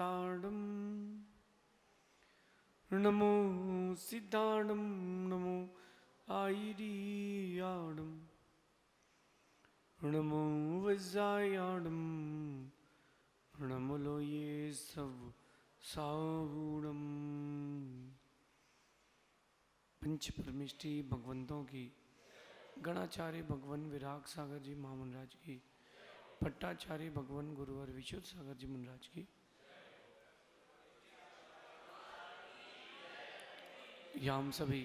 ताड़म नमो सिद्धाणम नमो आयरियाणम नमो वज्रायाणम नमो लोये सब साहूणम। पंच परमिष्टि भगवंतों की, गणाचार्य भगवान विराग सागर जी महामनराज की, पट्टाचार्य भगवान गुरुवर विशुद्ध सागर जी महाराज की, या हम सभी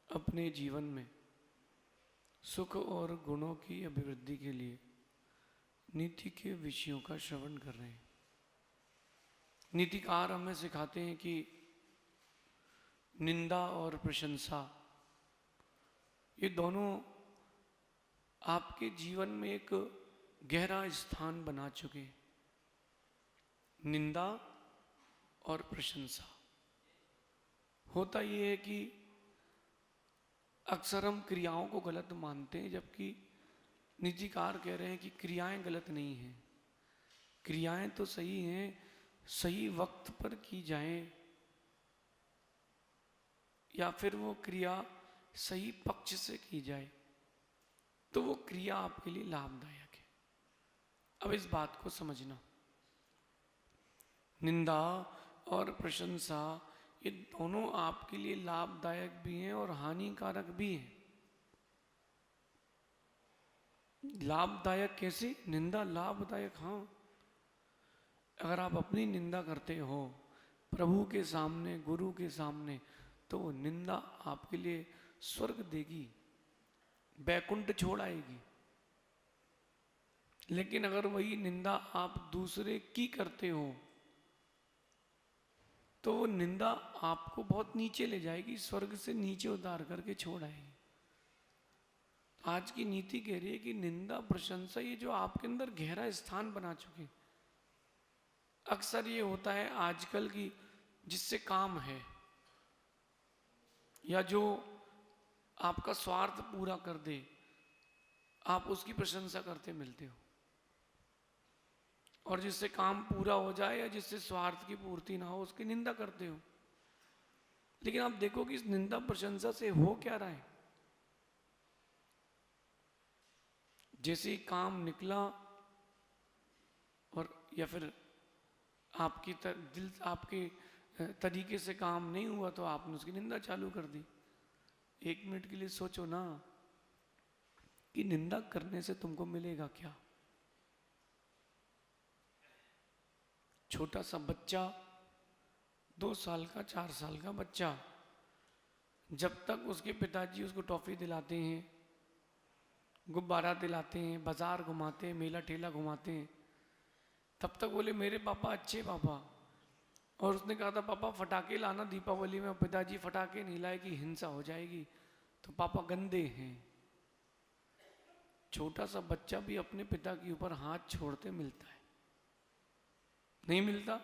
अपने जीवन में सुख और गुणों की अभिवृद्धि के लिए नीति के विषयों का श्रवण कर रहे हैं। नीतिकार हमें सिखाते हैं कि निंदा और प्रशंसा ये दोनों आपके जीवन में एक गहरा स्थान बना चुके हैं। निंदा और प्रशंसा, होता ये है कि अक्सर हम क्रियाओं को गलत मानते हैं, जबकि नीतिकार कह रहे हैं कि क्रियाएं गलत नहीं हैं। क्रियाएं तो सही हैं, सही वक्त पर की जाएं, या फिर वो क्रिया सही पक्ष से की जाए तो वो क्रिया आपके लिए लाभदायक है। अब इस बात को समझना, निंदा और प्रशंसा ये दोनों आपके लिए लाभदायक भी हैं और हानिकारक भी हैं। लाभदायक कैसे? निंदा लाभदायक, हाँ। अगर आप अपनी निंदा करते हो प्रभु के सामने, गुरु के सामने, तो वो निंदा आपके लिए स्वर्ग देगी, बैकुंठ छोड़ आएगी। लेकिन अगर वही निंदा आप दूसरे की करते हो तो वो निंदा आपको बहुत नीचे ले जाएगी, स्वर्ग से नीचे उतार करके छोड़ आएगी। आज की नीति कह रही है कि निंदा प्रशंसा ये जो आपके अंदर गहरा स्थान बना चुके। अक्सर ये होता है आजकल की, जिससे काम है या जो आपका स्वार्थ पूरा कर दे, आप उसकी प्रशंसा करते मिलते हो, और जिससे काम पूरा हो जाए या जिससे स्वार्थ की पूर्ति ना हो उसकी निंदा करते हो। लेकिन आप देखो कि इस निंदा प्रशंसा से हो क्या रहा है। जैसे ही काम निकला और या फिर आपके तरीके से काम नहीं हुआ तो आपने उसकी निंदा चालू कर दी। एक मिनट के लिए सोचो ना कि निंदा करने से तुमको मिलेगा क्या। छोटा सा बच्चा, 2 साल का, 4 साल का बच्चा, जब तक उसके पिताजी उसको टॉफी दिलाते हैं, गुब्बारा दिलाते हैं, बाजार घुमाते हैं, मेला ठेला घुमाते हैं, तब तक बोले मेरे पापा अच्छे पापा। और उसने कहा था पापा फटाके लाना दीपावली में, पिताजी फटाके नहीं लाए कि हिंसा हो जाएगी, तो पापा गंदे हैं। छोटा सा बच्चा भी अपने पिता के ऊपर हाथ छोड़ते मिलता है, नहीं मिलता?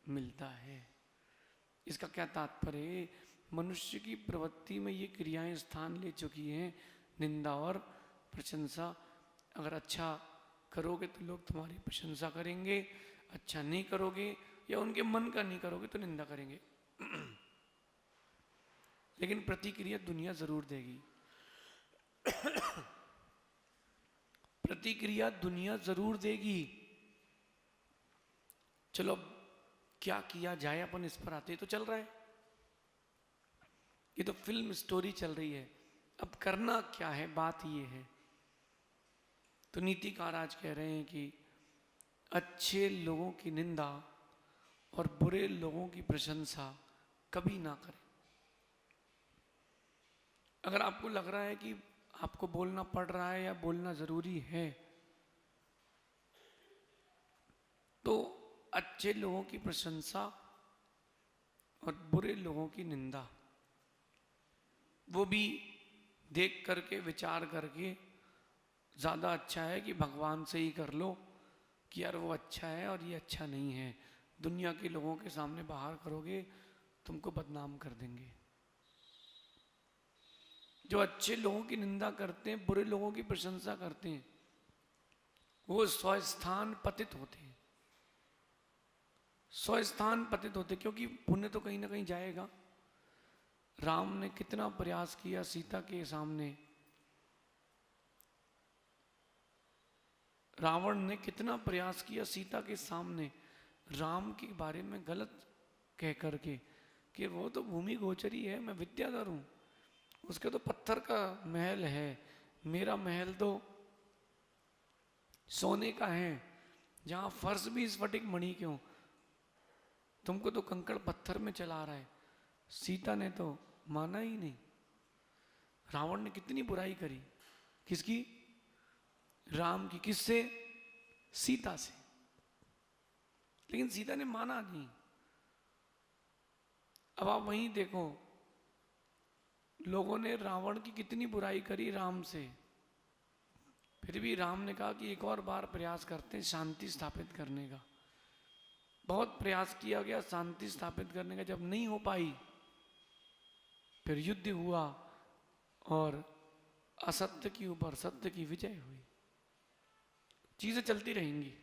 मिलता है। इसका क्या तात्पर्य? मनुष्य की प्रवृत्ति में ये क्रियाएं स्थान ले चुकी हैं, निंदा और प्रशंसा। अगर अच्छा करोगे तो लोग तुम्हारी प्रशंसा करेंगे, अच्छा नहीं करोगे या उनके मन का नहीं करोगे तो निंदा करेंगे। लेकिन प्रतिक्रिया दुनिया जरूर देगी। प्रतिक्रिया दुनिया जरूर देगी। चलो क्या किया जाए, अपन इस पर आते। तो चल रहा है, ये तो फिल्म स्टोरी चल रही है, अब करना क्या है, बात ये है। तो नीतिकार आज कह रहे हैं कि अच्छे लोगों की निंदा और बुरे लोगों की प्रशंसा कभी ना करें। अगर आपको लग रहा है कि आपको बोलना पड़ रहा है या बोलना जरूरी है, तो अच्छे लोगों की प्रशंसा और बुरे लोगों की निंदा वो भी देख करके, विचार करके ज़्यादा अच्छा है कि भगवान से ही कर लो कि यार वो अच्छा है और ये अच्छा नहीं है। दुनिया के लोगों के सामने बाहर करोगे तुमको बदनाम कर देंगे। जो अच्छे लोगों की निंदा करते हैं, बुरे लोगों की प्रशंसा करते हैं, वो स्वस्थान पतित होते हैं। 100 स्थान पतित होते, क्योंकि पुण्य तो कहीं ना कहीं जाएगा। राम ने कितना प्रयास किया सीता के सामने, रावण ने कितना प्रयास किया सीता के सामने राम के बारे में गलत कह करके कि वो तो भूमि गोचरी है, मैं विद्याधर हूं, उसके तो पत्थर का महल है, मेरा महल तो सोने का है, जहां फर्श भी स्फटिक मणि क्यों, तुमको तो कंकड़ पत्थर में चला रहा है। सीता ने तो माना ही नहीं। रावण ने कितनी बुराई करी, किसकी? राम की। किससे? सीता से। लेकिन सीता ने माना नहीं। अब आप वहीं देखो, लोगों ने रावण की कितनी बुराई करी राम से, फिर भी राम ने कहा कि एक और बार प्रयास करते हैं शांति स्थापित करने का। बहुत प्रयास किया गया शांति स्थापित करने का, जब नहीं हो पाई फिर युद्ध हुआ और असत्य के ऊपर सत्य की विजय हुई। चीजें चलती रहेंगी,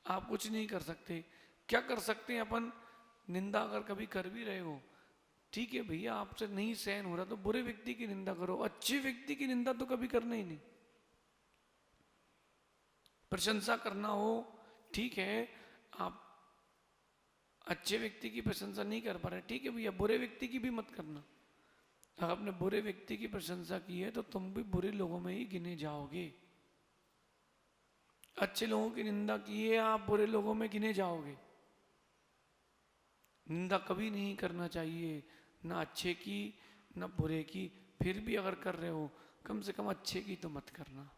आप कुछ नहीं कर सकते। क्या कर सकते हैं अपन? निंदा अगर कभी कर भी रहे हो, ठीक है भैया, आपसे नहीं सहन हो रहा तो बुरे व्यक्ति की निंदा करो, अच्छे व्यक्ति की निंदा तो कभी करना ही नहीं। प्रशंसा करना हो, ठीक है, आप अच्छे व्यक्ति की प्रशंसा नहीं कर पा रहे, ठीक है भैया, बुरे व्यक्ति की भी मत करना। अगर आपने बुरे व्यक्ति की प्रशंसा की है तो तुम भी बुरे लोगों में ही गिने जाओगे। अच्छे लोगों की निंदा की है, आप बुरे लोगों में गिने जाओगे। निंदा कभी नहीं करना चाहिए, ना अच्छे की ना बुरे की। फिर भी अगर कर रहे हो, कम से कम अच्छे की तो मत करना।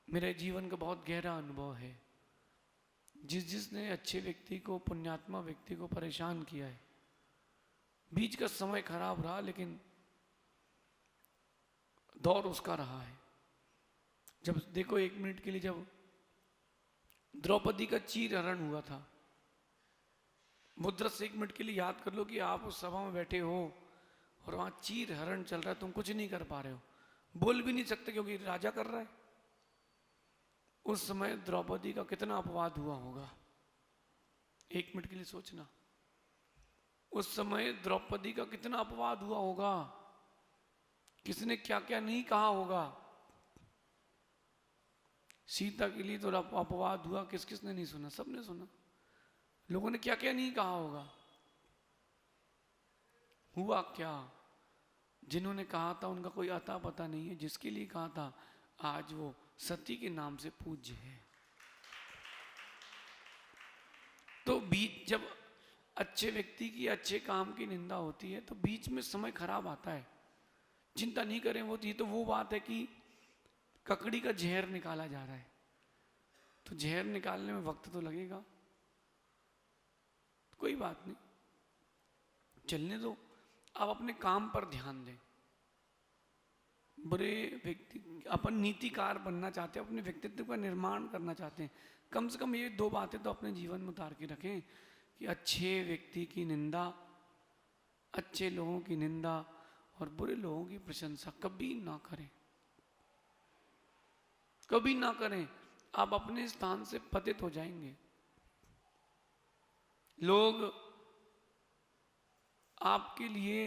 मेरे जीवन का बहुत गहरा अनुभव है, जिसने अच्छे व्यक्ति को, पुण्यात्मा व्यक्ति को परेशान किया है, बीच का समय खराब रहा लेकिन दौर उसका रहा है। जब देखो, 1 मिनट के लिए जब द्रौपदी का चीर हरण हुआ था, वो दृश्य 1 मिनट के लिए याद कर लो कि आप उस सभा में बैठे हो और वहां चीर हरण चल रहा है, तुम कुछ नहीं कर पा रहे हो, बोल भी नहीं सकते क्योंकि राजा कर रहा है। उस समय द्रौपदी का कितना अपवाद हुआ होगा, 1 मिनट के लिए सोचना। उस समय द्रौपदी का कितना अपवाद हुआ होगा, किसने क्या क्या नहीं कहा होगा। सीता के लिए तो अपवाद हुआ, किस किसने नहीं सुना? सबने सुना। लोगों ने क्या क्या नहीं कहा होगा। हुआ क्या? जिन्होंने कहा था उनका कोई अता पता नहीं है, जिसके लिए कहा था आज वो सती के नाम से पूज्य है। तो बीच जब अच्छे व्यक्ति की, अच्छे काम की निंदा होती है तो बीच में समय खराब आता है, चिंता नहीं करें। वो तो वो बात है कि ककड़ी का जहर निकाला जा रहा है, तो जहर निकालने में वक्त तो लगेगा, कोई बात नहीं, चलने दो। आप अपने काम पर ध्यान दें। बुरे व्यक्ति, अपन नीतिकार बनना चाहते हैं, अपने व्यक्तित्व का निर्माण करना चाहते हैं, कम से कम ये 2 बातें तो अपने जीवन में उतार के रखें कि अच्छे व्यक्ति की निंदा, अच्छे लोगों की निंदा और बुरे लोगों की प्रशंसा कभी ना करें, कभी ना करें। आप अपने स्थान से पतित हो जाएंगे। लोग आपके लिए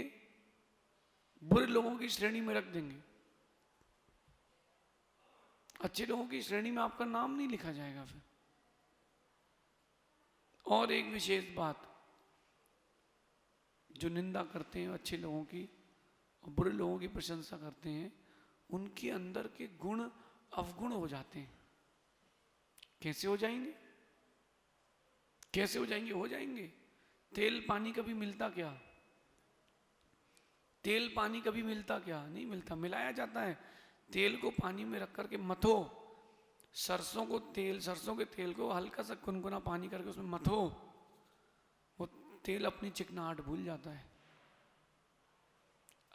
बुरे लोगों की श्रेणी में रख देंगे, अच्छे लोगों की श्रेणी में आपका नाम नहीं लिखा जाएगा फिर। और एक विशेष बात, जो निंदा करते हैं अच्छे लोगों की और बुरे लोगों की प्रशंसा करते हैं, उनके अंदर के गुण अवगुण हो जाते हैं। कैसे हो जाएंगे? कैसे हो जाएंगे? हो जाएंगे। तेल पानी कभी मिलता क्या? तेल पानी कभी मिलता क्या? नहीं मिलता, मिलाया जाता है। तेल को पानी में रख करके मथो, सरसों के तेल को हल्का सा गुनगुना पानी करके उसमें मथो, वो तेल अपनी चिकनाहट भूल जाता है।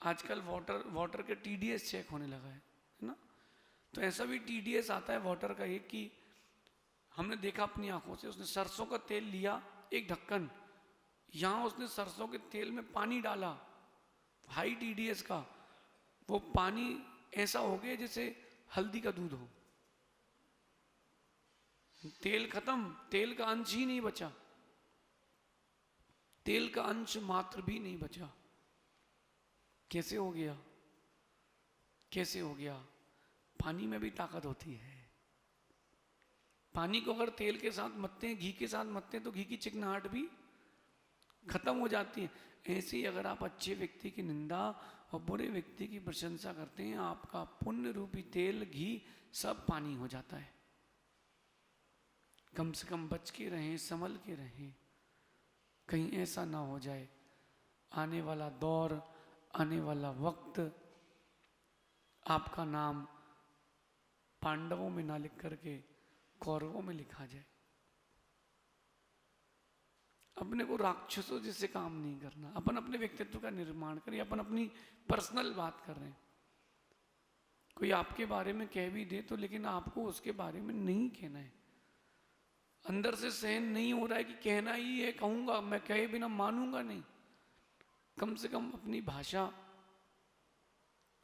आजकल वाटर के TDS चेक होने लगा है ना? तो ऐसा भी TDS आता है वाटर का एक, कि हमने देखा अपनी आंखों से, उसने सरसों का तेल लिया, एक ढक्कन, यहां उसने सरसों के तेल में पानी डाला हाई TDS का, वो पानी ऐसा हो गया जैसे हल्दी का दूध हो। तेल खत्म, तेल का अंश ही नहीं बचा, तेल का अंश मात्र भी नहीं बचा। कैसे हो गया? कैसे हो गया? पानी में भी ताकत होती है। पानी को अगर तेल के साथ मथते हैं, घी के साथ मथते हैं, तो घी की चिकनाहट भी खत्म हो जाती है। ऐसे ही अगर आप अच्छे व्यक्ति की निंदा और बुरे व्यक्ति की प्रशंसा करते हैं, आपका पुण्य रूपी तेल, घी सब पानी हो जाता है। कम से कम बच के रहें, संभल के रहें, कहीं ऐसा ना हो जाए आने वाला दौर, आने वाला वक्त आपका नाम पांडवों में ना लिख करके कौरवों में लिखा जाए। अपने को राक्षसों जैसे काम नहीं करना। अपन अपने व्यक्तित्व का निर्माण करें। अपन अपनी पर्सनल बात कर रहे हैं, कोई आपके बारे में कह भी दे तो, लेकिन आपको उसके बारे में नहीं कहना है। अंदर से सहन नहीं हो रहा है कि कहना ही है, कहूंगा, मैं कहे बिना मानूंगा नहीं। कम से कम अपनी भाषा,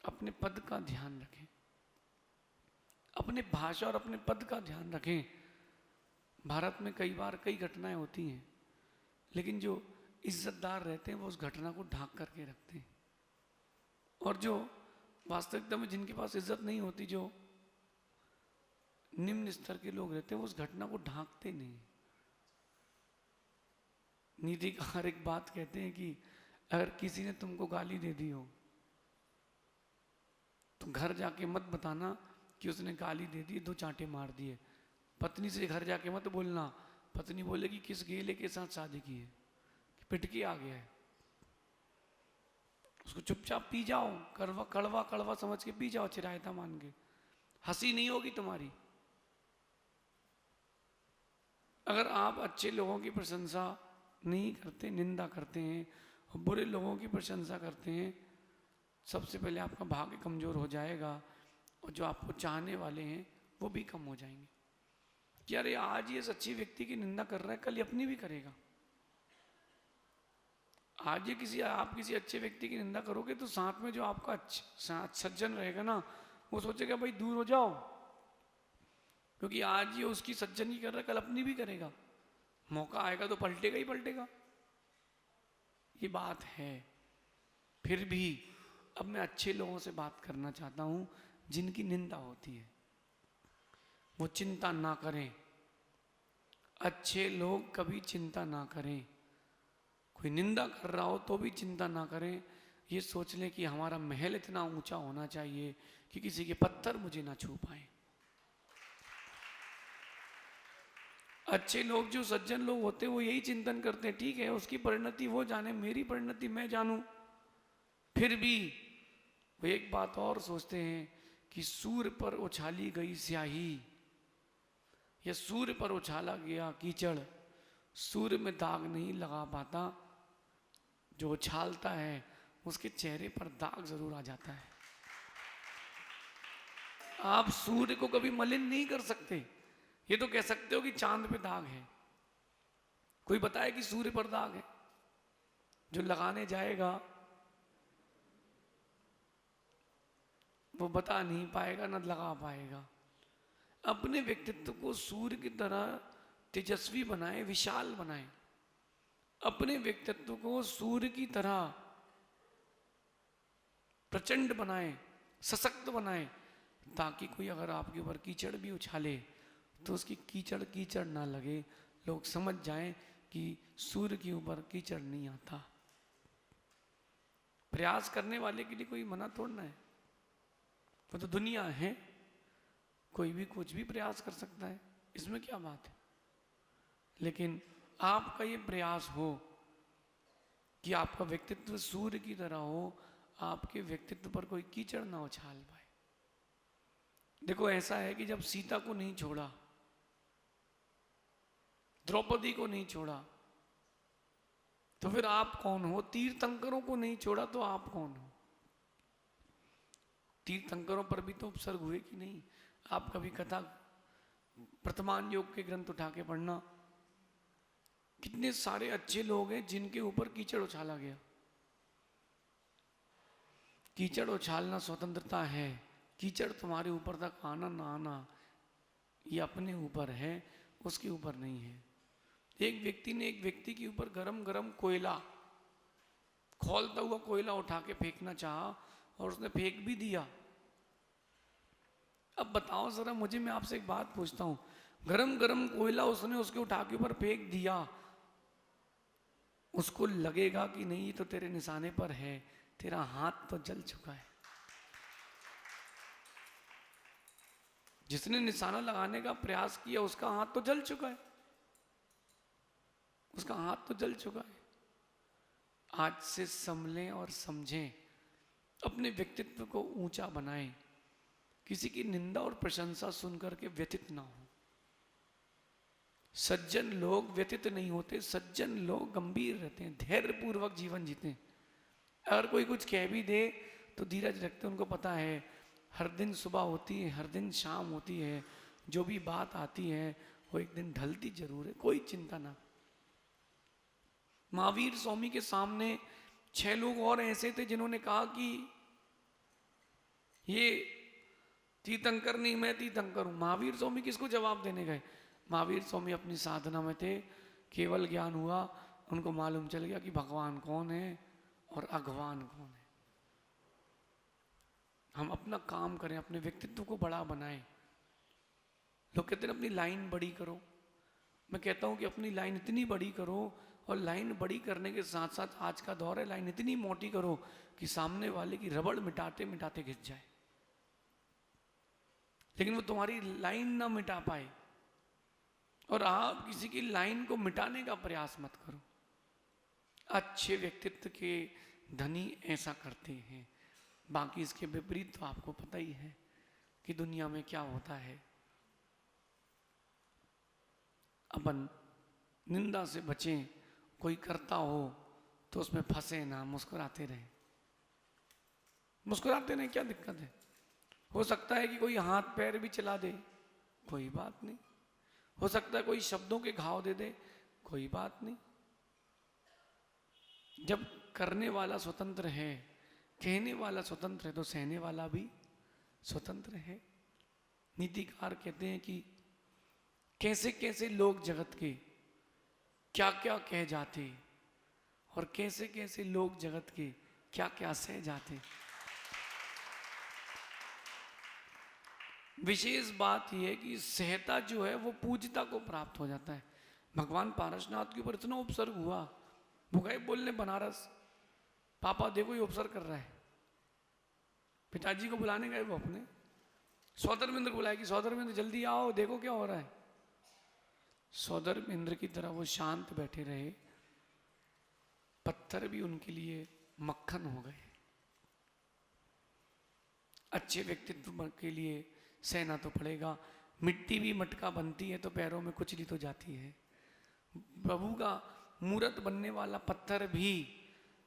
अपने पद का ध्यान रखें, अपने भाषा और अपने पद का ध्यान रखें। भारत में कई बार कई घटनाएं होती हैं, लेकिन जो इज्जतदार रहते हैं वो उस घटना को ढांक करके रखते हैं, और जो वास्तविकता में जिनके पास इज्जत नहीं होती, जो निम्न स्तर के लोग रहते हैं, वो उस घटना को ढांकते नहीं। नीतिकार एक बात कहते हैं कि अगर किसी ने तुमको गाली दे दी हो तो घर जाके मत बताना कि उसने गाली दे दी, दो चांटे मार दिए। पत्नी से घर जाके मत बोलना, पत्नी बोलेगी किस गेले के साथ शादी की है, कि पिटके आ गया है। उसको चुपचाप पी जाओ, कड़वा कड़वा कड़वा समझ के पी जाओ, चिरायता मान के, हंसी नहीं होगी तुम्हारी। अगर आप अच्छे लोगों की प्रशंसा नहीं करते, निंदा करते हैं और बुरे लोगों की प्रशंसा करते हैं, सबसे पहले आपका भाग्य कमजोर हो जाएगा, और जो आपको चाहने वाले हैं वो भी कम हो जाएंगे। कि अरे आज ये अच्छे व्यक्ति की निंदा कर रहा है, कल ये अपनी भी करेगा। आज ये आप किसी अच्छे व्यक्ति की निंदा करोगे तो साथ में जो आपका सज्जन रहेगा ना, वो सोचेगा भाई दूर हो जाओ, क्योंकि आज ये उसकी सज्जन की कर रहा है, कल अपनी भी करेगा। मौका आएगा तो पलटेगा ही पलटेगा। ये बात है। फिर भी अब मैं अच्छे लोगों से बात करना चाहता हूं जिनकी निंदा होती है, वो चिंता ना करें। अच्छे लोग कभी चिंता ना करें। कोई निंदा कर रहा हो तो भी चिंता ना करें। ये सोच लें कि हमारा महल इतना ऊंचा होना चाहिए कि किसी के पत्थर मुझे ना छू पाए। अच्छे लोग, जो सज्जन लोग होते हैं, वो यही चिंतन करते हैं, ठीक है उसकी परिणति वो जाने, मेरी परिणति मैं जानूं। फिर भी वो एक बात और सोचते हैं कि सूर्य पर उछाली गई स्याही या सूर्य पर उछाला गया कीचड़ सूर्य में दाग नहीं लगा पाता, जो उछालता है उसके चेहरे पर दाग जरूर आ जाता है। आप सूर्य को कभी मलिन नहीं कर सकते। ये तो कह सकते हो कि चांद पे दाग है, कोई बताए कि सूर्य पर दाग है? जो लगाने जाएगा वो बता नहीं पाएगा, ना लगा पाएगा। अपने व्यक्तित्व को सूर्य की तरह तेजस्वी बनाए, विशाल बनाए। अपने व्यक्तित्व को सूर्य की तरह प्रचंड बनाए, सशक्त बनाए, ताकि कोई अगर आपके ऊपर कीचड़ भी उछाले तो उसकी कीचड़ कीचड़ ना लगे, लोग समझ जाएं कि सूर्य के ऊपर कीचड़ नहीं आता। प्रयास करने वाले के लिए कोई मना तोड़ना है, वो तो दुनिया है, कोई भी कुछ भी प्रयास कर सकता है, इसमें क्या बात है। लेकिन आपका ये प्रयास हो कि आपका व्यक्तित्व सूर्य की तरह हो, आपके व्यक्तित्व पर कोई कीचड़ ना उछाल पाए। देखो ऐसा है कि जब सीता को नहीं छोड़ा, द्रौपदी को नहीं छोड़ा, तो फिर आप कौन हो? तीर्थंकरों को नहीं छोड़ा तो आप कौन हो? तीर्थंकरों पर भी तो उपसर्ग हुए कि नहीं? आप कभी कथा वर्तमान योग के ग्रंथ उठा के पढ़ना, कितने सारे अच्छे लोग हैं जिनके ऊपर कीचड़ उछाला गया। कीचड़ उछालना स्वतंत्रता है, कीचड़ तुम्हारे ऊपर तक आना ना आना ये अपने ऊपर है। उसके ऊपर नहीं है। एक व्यक्ति ने एक व्यक्ति के ऊपर गरम गरम कोयला, खौलता हुआ कोयला उठा के फेंकना चाहा और उसने फेंक भी दिया। अब बताओ जरा मुझे, मैं आपसे एक बात पूछता हूं, गरम गरम कोयला उसने उसके उठा के ऊपर फेंक दिया, उसको लगेगा कि नहीं ये तो तेरे निशाने पर है, तेरा हाथ तो जल चुका है। जिसने निशाना लगाने का प्रयास किया उसका हाथ तो जल चुका है, उसका हाथ तो जल चुका है। आज से संभलें और समझें, अपने व्यक्तित्व को ऊंचा बनाएं, किसी की निंदा और प्रशंसा सुनकर के व्यथित ना हो। सज्जन लोग व्यथित नहीं होते, सज्जन लोग गंभीर रहते हैं, धैर्य पूर्वक जीवन जीते हैं। अगर कोई कुछ कह भी दे तो धीरज रखते, उनको पता है हर दिन सुबह होती है, हर दिन शाम होती है, जो भी बात आती है वो एक दिन ढलती जरूर है, कोई चिंता ना। महावीर स्वामी के सामने 6 लोग और ऐसे थे जिन्होंने कहा कि ये तीर्थंकर नहीं, मैं तीर्थंकर हूं। महावीर स्वामी किसको जवाब देने गए? महावीर स्वामी अपनी साधना में थे, केवल ज्ञान हुआ, उनको मालूम चल गया कि भगवान कौन है और भगवान कौन है। हम अपना काम करें, अपने व्यक्तित्व को बड़ा बनाएं। लोग कहते हैं अपनी लाइन बड़ी करो, मैं कहता हूं कि अपनी लाइन इतनी बड़ी करो, और लाइन बड़ी करने के साथ साथ आज का दौर है, लाइन इतनी मोटी करो कि सामने वाले की रबड़ मिटाते मिटाते घिस जाए, लेकिन वो तुम्हारी लाइन ना मिटा पाए। और आप किसी की लाइन को मिटाने का प्रयास मत करो। अच्छे व्यक्तित्व के धनी ऐसा करते हैं, बाकी इसके विपरीत तो आपको पता ही है कि दुनिया में क्या होता है। अपन निंदा से बचें, कोई करता हो तो उसमें फंसे ना, मुस्कुराते रहें, मुस्कुराते रहें, क्या दिक्कत है? हो सकता है कि कोई हाथ पैर भी चला दे, कोई बात नहीं। हो सकता है कोई शब्दों के घाव दे दे, कोई बात नहीं। जब करने वाला स्वतंत्र है, कहने वाला स्वतंत्र है, तो सहने वाला भी स्वतंत्र है। नीतिकार कहते हैं कि कैसे कैसे लोग जगत के क्या क्या कह जाते, और कैसे कैसे लोग जगत के क्या क्या सह जाते। विशेष बात यह है कि सहता जो है वो पूज्यता को प्राप्त हो जाता है। भगवान पारसनाथ के ऊपर इतना उपसर्ग हुआ, वो गए बोलने बनारस, पापा देखो ये उपसर्ग कर रहा है। पिताजी को बुलाने गए वो अपने, सौदरमिंद्र को बुलाया कि सौदरमिंद्र जल्दी आओ, देखो क्या हो रहा है। सौदरमिंद्र की तरह वो शांत बैठे रहे, पत्थर भी उनके लिए मक्खन हो गए। अच्छे व्यक्तित्व के लिए सहना तो पड़ेगा। मिट्टी भी मटका बनती है तो पैरों में कुचली तो जाती है। प्रभु का मूर्त बनने वाला पत्थर भी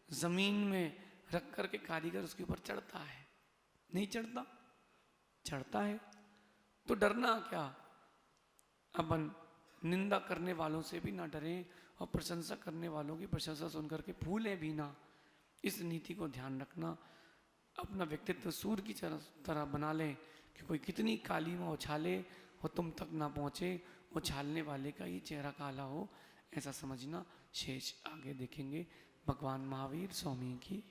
जमीन में रख करके कारीगर उसके ऊपर चढ़ता है, नहीं चढ़ता? चढ़ता है। तो डरना क्या? अपन निंदा करने वालों से भी ना डरें, और प्रशंसा करने वालों की प्रशंसा सुनकर के फूलें भी ना। इस नीति को ध्यान रखना। अपना व्यक्तित्व सूर्य की तरह बना लें कि कोई कितनी काली में उछाले और तुम तक ना पहुँचे, उछालने वाले का ही चेहरा काला हो, ऐसा समझना। शेष आगे देखेंगे। भगवान महावीर स्वामी की